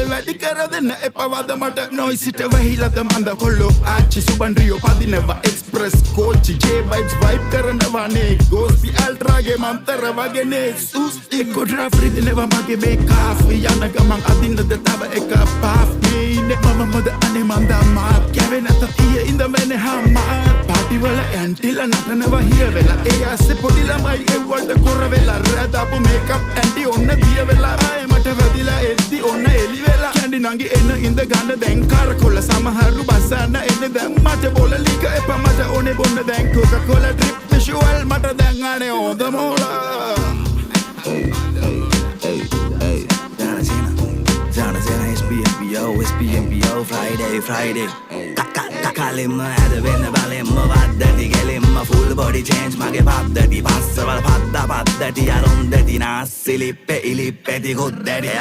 වැඩි කර දෙන්න එපවද මට නොයිසිට වෙහිලද මන්ද කොල්ලෝ ආච්චි සුබන්ඩ්‍රියෝ පදිනවා express කෝච්චි J vibes vibe කරනවානේ ගෝස්පි අල්ට්‍රාගේ මන්තර වගේනේ සූස් එක්කො draft රිදෙනවා මගේ මේ කාෆි යන ගමන් අදින්නද තව එක පාෆ් මේනේ මම මොද අනේ මන්දා මාත් කැවෙන තතිය ඉඳ මෙනේ හම්මා පාටි වල ඇන්ටිලා නටනවා හිය වෙලා ඒ ඇස්සේ පොඩි ළමයි එව්වට කොර වෙලා රැදාපු මේකප් ඇන්ටි ඔන්න දිය වෙලා ආයේ මට වැදිලා එද්දි ඔන්න එලි වෙලා කැන්ඩි නංගි එන්න ඉඳ ගන්න දැන් කරකොල සමහරලු බස්සන්න එන්න දැන් මට බොල ලීක එපා මට ඕනේ බොන්න දැන් කොකාකෝලා ඩ්‍රිප් විෂුවල් මට දැන් අනේ හොඳ මොලා SPMBO Friday කලින්ම ඇද වෙන්න බලෙන්ම වද්දටි කෙලින්ම ෆුල් බොඩි චේන්ජ් මගේ පද්දටි පස්සවල පද්දටි අරුන්දටි නාස්සිලිප්පෙ ඉලිප්පෙටි කොද්දටි